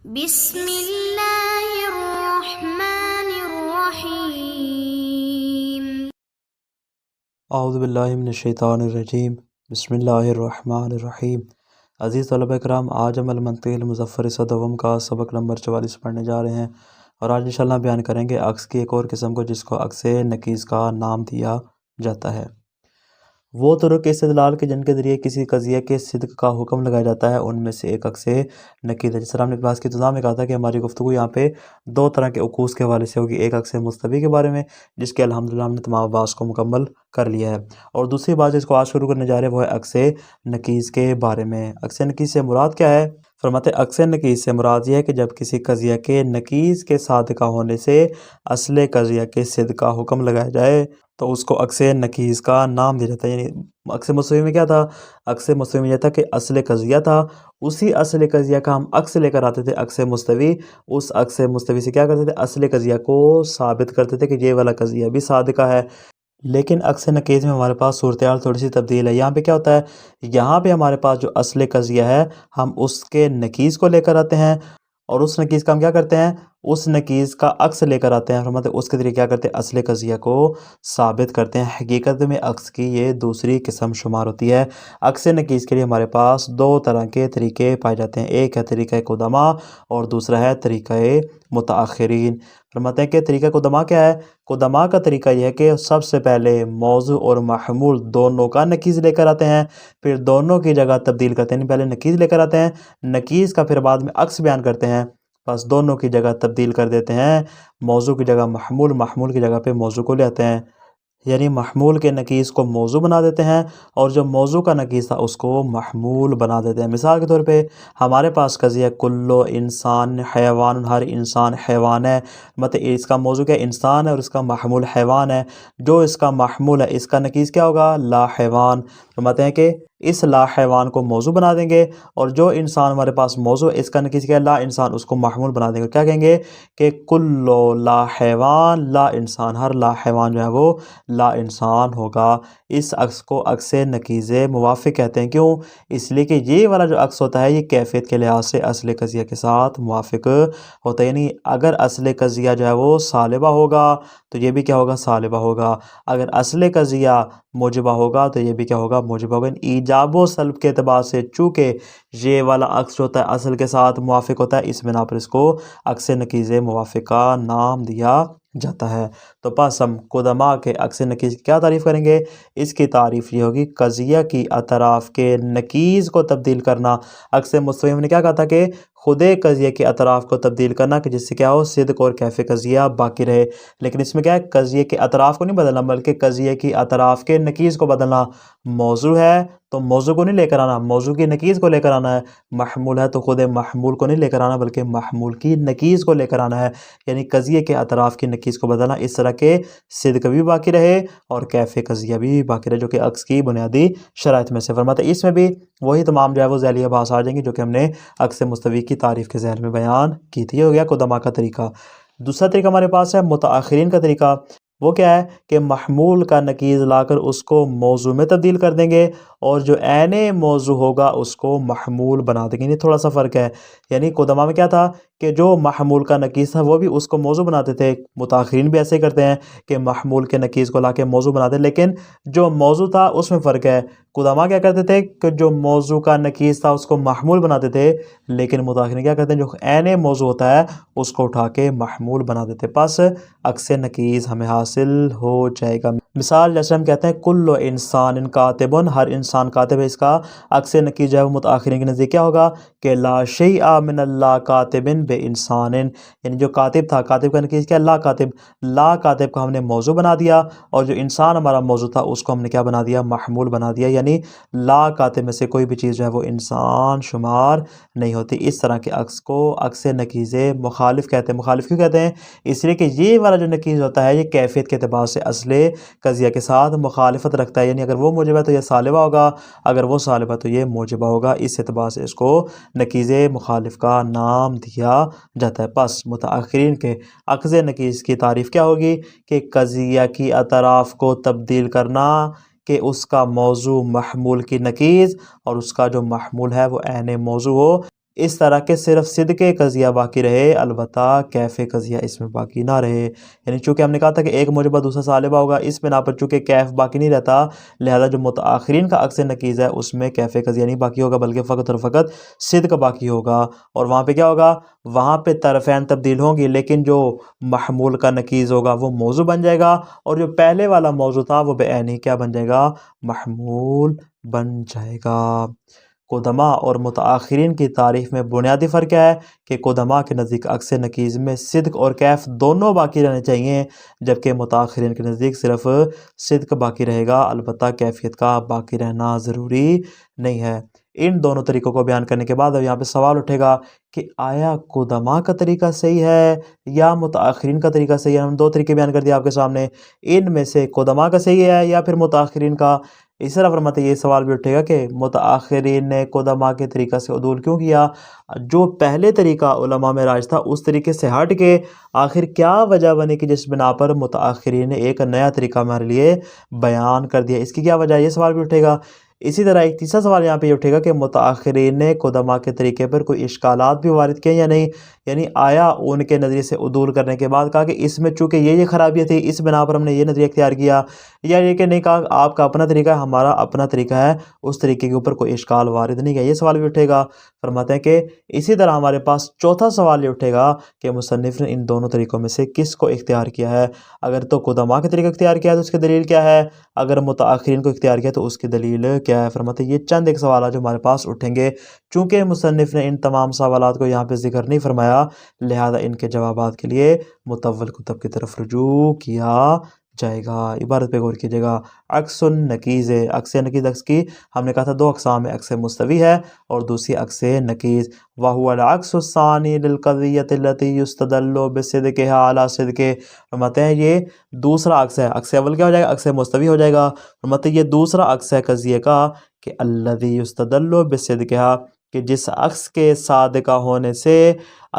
بسم اللہ الرحمن الرحیم۔ اعوذ باللہ من الشیطان الرجیم، بسم اللہ الرحمن الرحیم۔ عزیز طلبہ اکرام، آج ہم المنطق المظفر صدوم کا سبق نمبر 44 پڑھنے جا رہے ہیں، اور آج انشاءاللہ بیان کریں گے عکس کی ایک اور قسم کو جس کو عکس نکیز کا نام دیا جاتا ہے۔ وہ طرق استدلال کے جن کے ذریعے کسی قضیہ کے صدق کا حکم لگایا جاتا ہے ان میں سے ایک عکس نکیز ہے۔ جس طرح ہم نے کلاس کی ابتدا میں کہا تھا کہ ہماری گفتگو یہاں پہ دو طرح کے عکوس کے حوالے سے ہوگی، ایک عکس مستوی کے بارے میں جس کے الحمدللہ ہم نے تمام ابحاث کو مکمل کر لیا ہے، اور دوسری بات جس کو آج شروع کرنے جا رہے ہیں وہ ہے عکس نکیز کے بارے میں۔ عکس نکیز سے مراد کیا ہے؟ فرماتے ہیں عکس نکیز سے مراد یہ ہے کہ جب کسی قضیہ کے نکیز کے صادقہ ہونے سے اصل قضیہ کے صدق کا حکم لگایا جائے تو اس کو عکس نکیز کا نام دیا جاتا ہے۔ یعنی عکس مستوی میں کیا تھا؟ عکس مستوی میں یہ تھا کہ اصل قضیہ تھا، اسی اصل قضیہ کا ہم عکس لے کر آتے تھے عکس مستوی، اس عکس مستوی سے کیا کرتے تھے؟ اصل قضیہ کو ثابت کرتے تھے کہ یہ والا قضیہ بھی صادقہ ہے۔ لیکن عکس نکیز میں ہمارے پاس صورتحال تھوڑی سی تبدیل ہے۔ یہاں پہ کیا ہوتا ہے؟ یہاں پہ ہمارے پاس جو اصل قضیہ ہے ہم اس کے نکیز کو لے کر آتے ہیں، اور اس نکیز کا ہم کیا کرتے ہیں؟ اس نکیز کا عکس لے کر آتے ہیں، فرماتے ہیں اس کے ذریعے کیا کرتے ہیں؟ اصل قضیہ کو ثابت کرتے ہیں۔ حقیقت میں عکس کی یہ دوسری قسم شمار ہوتی ہے۔ عکس نکیز کے لیے ہمارے پاس دو طرح کے طریقے پائے جاتے ہیں، ایک ہے طریقہ قدما اور دوسرا ہے طریقہ متاخرین۔ فرماتے ہیں کہ طریقہ قدما کیا ہے؟ قدما کا طریقہ یہ ہے کہ سب سے پہلے موضوع اور محمول دونوں کا نکیز لے کر آتے ہیں، پھر دونوں کی جگہ تبدیل کرتے ہیں۔ پہلے نکیز لے کر آتے ہیں، نکیز کا پھر بعد میں عکس بیان کرتے ہیں، بس دونوں کی جگہ تبدیل کر دیتے ہیں، موضوع کی جگہ محمول، محمول کی جگہ پہ موضوع کو لے آتے ہیں۔ یعنی محمول کے نکیز کو موضوع بنا دیتے ہیں، اور جو موضوع کا نکیز تھا اس کو محمول بنا دیتے ہیں۔ مثال کے طور پہ ہمارے پاس قضیہ کلو انسان حیوان، ہر انسان حیوان ہے، مطلب اس کا موضوع کیا؟ انسان ہے، اور اس کا محمول حیوان ہے۔ جو اس کا محمول ہے اس کا نکیز کیا ہوگا؟ لا حیوان۔ فرماتے ہیں کہ اس لا حیوان کو موضوع بنا دیں گے، اور جو انسان ہمارے پاس موضوع اس کا نکیز کیا ہے؟ لا انسان، اس کو محمول بنا دیں گے۔ کیا کہیں گے؟ کہ کلو لا حیوان لا انسان، ہر لا حیوان جو ہے وہ لا انسان ہوگا۔ اس عکس کو عکس نکیز موافق کہتے ہیں۔ کیوں؟ اس لیے کہ یہ والا جو عکس ہوتا ہے یہ کیفیت کے لحاظ سے اصل قضیہ کے ساتھ موافق ہوتا ہے۔ یعنی اگر اصل قضیہ جو ہے وہ سالبہ ہوگا تو یہ بھی کیا ہوگا؟ سالبہ ہوگا۔ اگر اصل قضیہ موجبہ ہوگا تو یہ بھی کیا ہوگا؟ موجبہ ہوگا۔ ایجاب و سلب کے اعتبار سے چونکہ یہ والا عکس جو ہوتا ہے اصل کے ساتھ موافق ہوتا ہے، اس بنا پر اس کو عکس نکیز موافق کا نام دیا جاتا ہے۔ تو پس ہم قدما کے عکس نکیز کی کیا تعریف کریں گے؟ اس کی تعریف یہ ہوگی قضیہ کی اطراف کے نکیز کو تبدیل کرنا۔ عکس مستوی میں نے کیا کہا تھا کہ خود قضیہ کے اطراف کو تبدیل کرنا کہ جس سے کیا ہو؟ صدق اور کیف قضیہ باقی رہے۔ لیکن اس میں کیا ہے؟ قضیہ کے اطراف کو نہیں بدلنا بلکہ قضیہ کی اطراف کے نکیز کو بدلنا۔ موضوع ہے تو موضوع کو نہیں لے کر آنا، موضوع کی نکیز کو لے کر آنا ہے۔ محمول ہے تو خود محمول کو نہیں لے کر آنا بلکہ محمول کی نکیز کو لے کر آنا ہے۔ یعنی قضیہ کے اطراف کی نکیز کو بدلنا، اس طرح کے صدق بھی باقی رہے اور کیف قضیہ بھی باقی رہے، جو کہ عکس کی بنیادی شرائط میں سے۔ فرماتے ہیں اس میں بھی وہی تمام جو ہے وہ ذیلی بحث آ جائیں گی جو کہ ہم نے عکس مستوی کی تعریف کے ذیل میں بیان کی تھی۔ یہ ہو گیا قدما کا طریقہ۔ دوسرا طریقہ ہمارے پاس ہے متاخرین کا طریقہ۔ وہ کیا ہے؟ کہ محمول کا نکیز لا کر اس کو موضوع میں تبدیل کر دیں گے، اور جو عین موضوع ہوگا اس کو محمول بنا دیں گے۔ یہ تھوڑا سا فرق ہے۔ یعنی قدما میں کیا تھا کہ جو محمول کا نکیز تھا وہ بھی اس کو موضوع بناتے تھے، متاخرین بھی ایسے کرتے ہیں کہ محمول کے نکیز کو لا کے موضوع بناتے ہیں، لیکن جو موضوع تھا اس میں فرق ہے۔ قدما کیا کرتے تھے کہ جو موضوع کا نکیز تھا اس کو محمول بناتے تھے، لیکن متاخرین کیا کرتے ہیں؟ جو عین موضوع ہوتا ہے اس کو اٹھا کے محمول بنا دیتے، پس عکس نکیز ہمیں حاصل ہو جائے گا۔ مثال جیسے ہم کہتے ہیں کل انسان کاتب، ہر انسان کاتب ہے، اس کا عکس نکیز جو ہے وہ متاخرین کے نزدیک کیا ہوگا؟ کہ لا شیء من اللہ کاتب بے انسان، یعنی جو کاتب تھا، کاتب کا نکیز کیا؟ لا کاتب، لا کاتب کو ہم نے موضوع بنا دیا، اور جو انسان ہمارا موضوع تھا اس کو ہم نے کیا بنا دیا؟ محمول بنا دیا۔ یعنی لا کاتب میں سے کوئی بھی چیز جو ہے وہ انسان شمار نہیں ہوتی۔ اس طرح کے عکس کو عکس نکیز مخالف کہتے ہیں۔ مخالف کیوں کہتے ہیں؟ اس لیے کہ یہ والا جو نکیز ہوتا ہے یہ کیفیت کے اعتبار سے اصل قضیہ کے ساتھ مخالفت رکھتا ہے، یعنی اگر وہ موجبہ ہے تو یہ سالبہ ہوگا، اگر وہ سالبہ تو یہ موجبہ ہوگا۔ اس اعتبار سے اس کو نکیز مخالف کا نام دیا جاتا ہے۔ پس متاخرین کے عکس نکیز کی تعریف کیا ہوگی؟ کہ قضیہ کی اطراف کو تبدیل کرنا کہ اس کا موضوع محمول کی نکیز اور اس کا جو محمول ہے وہ عین موضوع ہو، اس طرح کہ صرف صدق قضیہ باقی رہے، البتہ کیف قضیہ اس میں باقی نہ رہے۔ یعنی چونکہ ہم نے کہا تھا کہ ایک موجبہ دوسرا سالبہ ہوگا، اس بنا پر چونکہ کیف باقی نہیں رہتا، لہذا جو متآخرین کا عکس نکیز ہے اس میں کیف قضیہ نہیں باقی ہوگا، بلکہ فقط اور فقط صدق باقی ہوگا۔ اور وہاں پہ کیا ہوگا؟ وہاں پہ طرفین تبدیل ہوں گی، لیکن جو محمول کا نکیز ہوگا وہ موضوع بن جائے گا، اور جو پہلے والا موضوع تھا وہ بعینی کیا بن جائے گا؟ محمول بن جائے گا۔ قدما اور متآخرین کی تعریف میں بنیادی فرق کیا ہے کہ قدما کے نزدیک عکس نکیز میں صدق اور کیف دونوں باقی رہنے چاہیے، جبکہ متآخرین کے نزدیک صرف صدق باقی رہے گا، البتہ کیفیت کا باقی رہنا ضروری نہیں ہے۔ ان دونوں طریقوں کو بیان کرنے کے بعد اب یہاں پہ سوال اٹھے گا کہ آیا قدما کا طریقہ صحیح ہے یا متآخرین کا طریقہ صحیح ہے؟ ہم دو طریقے بیان کر دیا آپ کے سامنے، ان میں سے قدما کا صحیح ہے یا پھر متآخرین کا؟ اس طرح فرماتے یہ سوال بھی اٹھے گا کہ متآخرین نے قدما کے طریقہ سے عدول کیوں کیا؟ جو پہلے طریقہ علماء میں راج تھا اس طریقے سے ہٹ کے آخر کیا وجہ بنی کہ جس بنا پر متآخرین نے ایک نیا طریقہ ہمارے لیے بیان کر دیا؟ اس کی کیا وجہ ہے؟ یہ سوال بھی اٹھے گا۔ اسی طرح ایک تیسرا سوال یہاں پہ یہ اٹھے گا کہ متآخرین نے قدما کے طریقے پر کوئی اشکالات بھی وارد کیے یا نہیں؟ یعنی آیا ان کے نظریے سے عدول کرنے کے بعد کہا کہ اس میں چونکہ یہ خرابیاں تھی اس بنا پر ہم نے یہ نظریہ اختیار کیا، یا یہ کہ نہیں کہا آپ کا اپنا طریقہ ہے ہمارا اپنا طریقہ ہے، اس طریقے کے اوپر کوئی اشکال وارد نہیں کیا؟ یہ سوال بھی اٹھے گا۔ فرماتے ہیں کہ اسی طرح ہمارے پاس چوتھا سوال یہ اٹھے گا کہ مصنف نے ان دونوں طریقوں میں سے کس کو اختیار کیا ہے؟ اگر تو قدما کے طریقہ اختیار کیا ہے تو اس کی دلیل کیا ہے؟ اگر متآخرین کو اختیار کیا تو اس کی دلیل کیا ہے؟ فرماتے ہیں یہ چند ایک سوالات جو ہمارے پاس اٹھیں گے، چونکہ مصنف نے ان تمام سوالات کو یہاں پہ ذکر نہیں فرمایا، لہذا ان کے جوابات کے لیے متول کتب کی طرف رجوع کیا جائے گا۔ عبارت پہ غور کیجیے گا۔ عکس نکیز، عکس نکیز عکس کی ہم نے کہا تھا دو اقسام ہے، عکس مستوی ہے اور دوسری عکس نکیز۔ وَهُوَ الْعَكْسُ الثَّانِي لِلْقَضِيَّةِ الَّتِي يُسْتَدَلُّ بِصِدْقِهَا عَلَى صِدْقِهِ۔ فرماتے ہیں یہ دوسرا عکس ہے، عکس اول کیا ہو جائے گا؟ عکس مستوی ہو جائے گا۔ فرماتے ہیں یہ دوسرا عکس ہے قضیے کا کہ الَّذِي يُسْتَدَلُّ بِصِدْقِهَا، کہ جس عکس کے صادقہ ہونے سے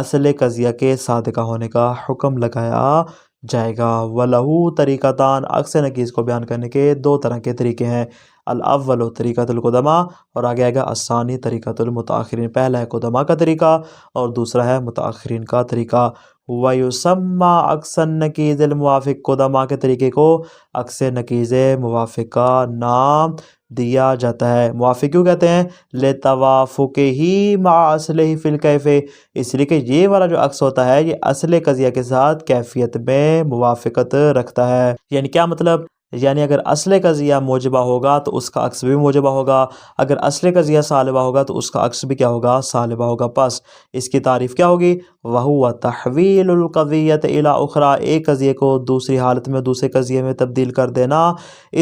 اصل قضیہ کے صادقہ ہونے کا حکم لگایا جائے گا۔ وَلَهُ طریقتان، عکس نکیز کو بیان کرنے کے دو طرح کے طریقے ہیں، الاول طریقۃ القدما، اور آگے آئے گا الثانی طریقۃ المتاخرین۔ پہلا ہے قدما کا طریقہ اور دوسرا ہے متاخرین کا طریقہ۔ وَيُسَمَّى عَكْسَ النَّكِيزِ الْمُوَافِقِ، قدما کے طریقے کو عکس نکیز موافق کا نام دیا جاتا ہے۔ موافق کیوں کہتے ہیں؟ لِتَوَافُقِهِ مَعَ أَصْلِهِ فِي الْكَيْفِ، اس لیے کہ یہ والا جو عکس ہوتا ہے یہ اصل قضیہ کے ساتھ کیفیت میں موافقت رکھتا ہے۔ یعنی کیا مطلب؟ یعنی اگر اصل قضیہ موجبہ ہوگا تو اس کا عکس بھی موجبہ ہوگا، اگر اصل قضیہ سالبہ ہوگا تو اس کا عکس بھی کیا ہوگا؟ سالبہ ہوگا۔ پس اس کی تعریف کیا ہوگی؟ وَهُوَ تَحْوِيلُ الْقَضِيَّةِ إِلَىٰ أُخْرَىٰ، ایک قضیے کو دوسری حالت میں دوسرے قضیے میں تبدیل کر دینا،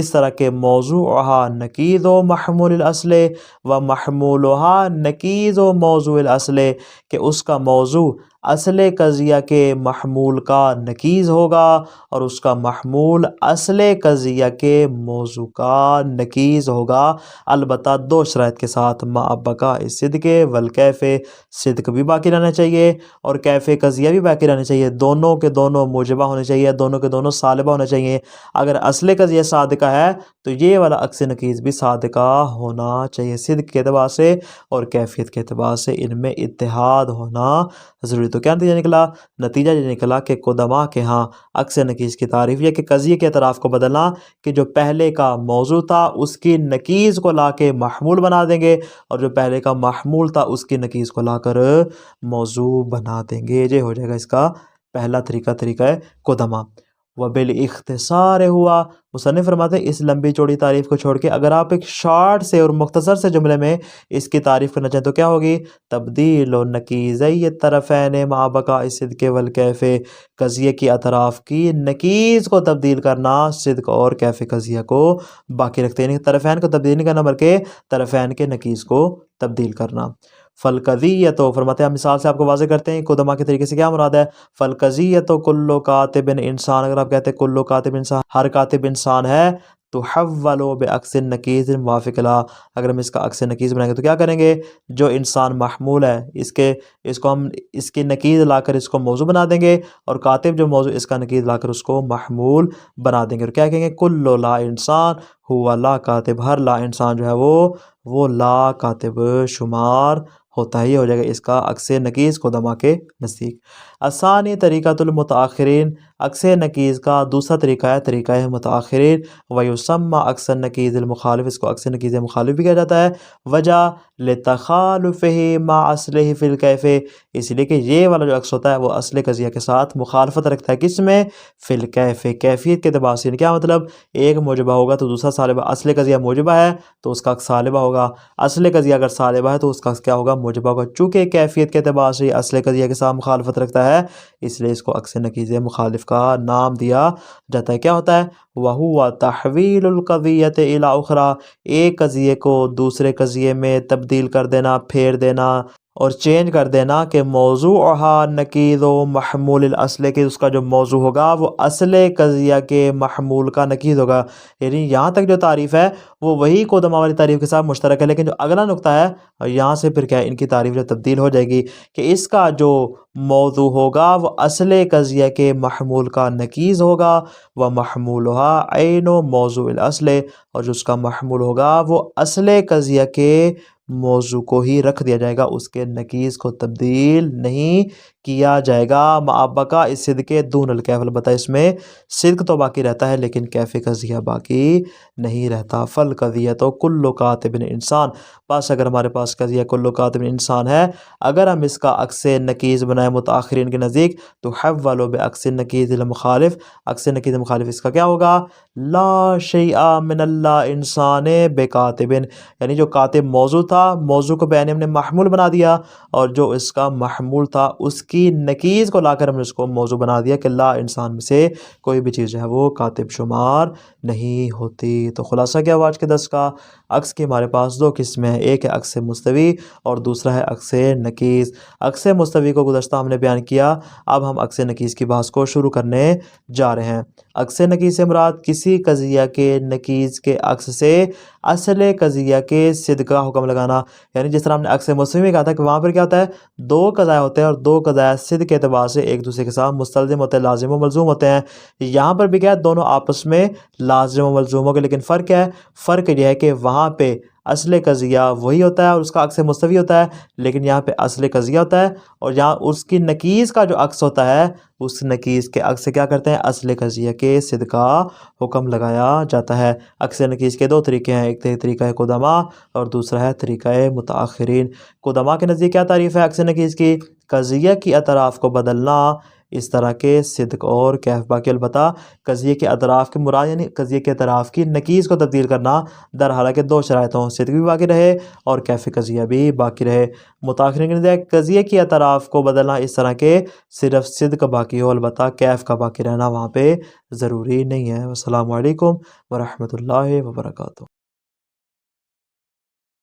اس طرح کے موضوعها نقیض محمول الاصل و محمولها نقیض موضوع الاصل، کہ اس کا موضوع اصل قضیہ کے محمول کا نقیض ہوگا اور اس کا محمول اصل قضیہ کے موضوع کا نقیض ہوگا، البتہ دو شرائط کے ساتھ، مع بقاء صدق والکیف، صدق بھی باقی رہنا چاہیے اور کیف قضیہ بھی باقی رہنا چاہیے، دونوں کے دونوں موجبہ ہونے چاہیے، دونوں کے دونوں سالبہ ہونے چاہیے۔ اگر اصل قضیہ صادقہ ہے تو یہ والا عکس نکیز بھی صادقہ ہونا چاہیے، صدق کے اعتبار سے اور کیفیت کے اعتبار سے ان میں اتحاد ہونا ضروری۔ تو کیا نتیجہ نکلا؟ نتیجہ یہ نکلا کہ قدما کے ہاں عکس نکیز کی تعریف یہ کہ قضیے کے اطراف کو بدلنا، کہ جو پہلے کا موضوع تھا اس کی نکیز کو لا کے محمول بنا دیں گے اور جو پہلے کا محمول تھا اس کی نکیز کو لا کر موضوع بنا دیں گے۔ یہ ہو جائے گا اس کا پہلا طریقہ ہے قدما۔ وبالاختصار ہوا، مصنف فرماتے ہیں اس لمبی چوڑی تعریف کو چھوڑ کے اگر آپ ایک شارٹ سے اور مختصر سے جملے میں اس کی تعریف کرنا چاہیں تو کیا ہوگی؟ تبدیل و نقیضی الطرفین مع بقاء صدق والکیف، قضیے کی اطراف کی نقیض کو تبدیل کرنا صدق اور کیف قضیہ کو باقی رکھتے ہیں، طرفین کو تبدیل نہیں کرنا بلکہ طرفین کے نقیض کو تبدیل کرنا۔ فالقضیۃ، فرماتے ہیں ہم مثال سے آپ کو واضح کرتے ہیں قدما کے طریقے سے کیا مراد ہے۔ فالقضیۃ کل کاتب انسان، اگر آپ کہتے ہیں کل کاتب انسان، ہر کاتب انسان ہے، تحول بعکس النقیض موافق لہا، اگر ہم اس کا عکس نقیض بنائیں گے تو کیا کریں گے؟ جو انسان محمول ہے اس کو ہم اس کی نقیض لا کر اس کو موضوع بنا دیں گے، اور کاتب جو موضوع اس کا نقیض لا کر اس کو محمول بنا دیں گے، اور کیا کہیں گے؟ کل لا انسان ہوا لا کاتب، ہر لا انسان جو ہے وہ لا کاتب شمار ہوتا ہے، یہ ہو جائے گا اس کا عکس نکیز قدما کے نزدیک۔ الثانی طریقۃ المتاخرین، عکس نکیز کا دوسرا طریقہ ہے طریقہ متاخرین۔ ویسمى عکس النکیز المخالف، اس کو عکس نکیز مخالف بھی کہا جاتا ہے۔ وجہ لتخالفہ مع اصلہ فی الکیف، اس لیے کہ یہ والا جو عکس ہوتا ہے وہ اصل قضیہ کے ساتھ مخالفت رکھتا ہے، کس میں؟ فی الکیف، کیفیت کے اعتبار سے۔ کیا مطلب؟ ایک موجبہ ہوگا تو دوسرا سالبہ، اصل قضیہ موجبہ ہے تو اس کا عکس سالبہ ہوگا، اصل قضیہ اگر سالبہ ہے تو اس کا عکس کیا ہوگا؟ موجبہ ہوگا۔ چونکہ کیفیت کے اعتبار سے اصل قضیہ کے ساتھ مخالفت رکھتا ہے، اس لیے اس کو عکس نکیز مخالف کا نام دیا جاتا ہے۔ کیا ہوتا ہے؟ وَهُوَ تَحْوِيلُ الْقَضِيَّةِ إِلَىٰ أُخْرَىٰ، ایک قضیے کو دوسرے قضیے میں تبدیل کر دینا، پھیر دینا اور چینج کر دینا، کہ موضوعها نقیض و محمول الاصل، کہ اس کا جو موضوع ہوگا وہ اصل قضیہ کے محمول کا نقیض ہوگا۔ یعنی یہاں تک جو تعریف ہے وہ وہی قدما والی تعریف کے ساتھ مشترک ہے، لیکن جو اگلا نقطہ ہے یہاں سے پھر کیا ہے، ان کی تعریف جو تبدیل ہو جائے گی کہ اس کا جو موضوع ہوگا وہ اصل قضیہ کے محمول کا نقیض ہوگا، و محمولها عین موضوع الاصل، اور جو اس کا محمول ہوگا وہ اصل قضیہ کے موضوع کو ہی رکھ دیا جائے گا، اس کے نقیض کو تبدیل نہیں کیا جائے گا۔ مع بقاء الصدق دون الکیف، البتہ اس میں صدق تو باقی رہتا ہے لیکن کیف قضیہ باقی نہیں رہتا۔ فالقضیۃ کل کاتب انسان، بس اگر ہمارے پاس قضیہ کل کاتب انسان ہے، اگر ہم اس کا عکس نکیز بنائیں متاخرین کے نزدیک تو حول بعکس النکیز المخالف، عکس نکیز مخالف اس کا کیا ہوگا؟ لا شیء من اللہ انسان بکاتب، یعنی جو کاتب موضوع تھا، موضوع کو بیان ہم نے محمول بنا دیا، اور جو اس کا محمول تھا اس کی نکیز کو لا کر ہم نے اس کو موضوع بنا دیا کہ لا انسان میں سے کوئی بھی چیز جو ہے وہ کاتب شمار نہیں ہوتی۔ تو خلاصہ کیا ہوا آج کے درس کا؟ عکس کی ہمارے پاس دو قسمیں ہیں، ایک ہے عکس مستوی اور دوسرا ہے عکس نکیز۔ عکس مستوی کو گزشتہ ہم نے بیان کیا، اب ہم عکس نکیز کی بحث کو شروع کرنے جا رہے ہیں۔ عکس نکیز سے مراد کسی قضیہ کے نکیز کے عکس سے اصل قضیہ کے صدق کا حکم لگانا، یعنی جس طرح ہم نے عکس مستوی میں کہا تھا کہ وہاں پر کیا ہوتا ہے، دو قضایا ہوتے ہیں اور دو قضایا صدق کے اعتبار سے ایک دوسرے کے ساتھ مستلزم ہوتے ہیں، لازم و ملزوم ہوتے ہیں۔ یہاں پر بھی کیا ہے، دونوں آپس میں لازم و ملزوم ہو گئے، لیکن فرق کیا ہے؟ فرق یہ ہے کہ وہاں پہ اصل قضیہ وہی ہوتا ہے اور اس کا عکس مستوی ہوتا ہے، لیکن یہاں پہ اصل قضیہ ہوتا ہے اور یہاں اس کی نکیز کا جو عکس ہوتا ہے اس نکیز کے عکس سے کیا کرتے ہیں، اصل قضیہ کے صدق کا حکم لگایا جاتا ہے۔ عکس نکیز کے دو طریقے ہیں، ایک طریقہ قدما اور دوسرا ہے طریقہ متاخرین۔ قدما کے نزدیک کیا تعریف ہے عکس نکیز کی؟ قضیہ کی اطراف کو بدلنا، اس طرح کے صدق اور کیف باقی، البتہ قضیے کے اطراف کے مراد یعنی قضیے کے اطراف کی نکیز کو تبدیل کرنا، در حالانکہ دو شرائطوں، صدق بھی باقی رہے اور کیف قضیہ بھی باقی رہے۔ متاخرین کے نزدیک قضیے کی اطراف کو بدلنا اس طرح کے صرف صدق باقی ہو، البتہ کیف کا باقی رہنا وہاں پہ ضروری نہیں ہے۔ السلام علیکم ورحمۃ اللہ وبرکاتہ۔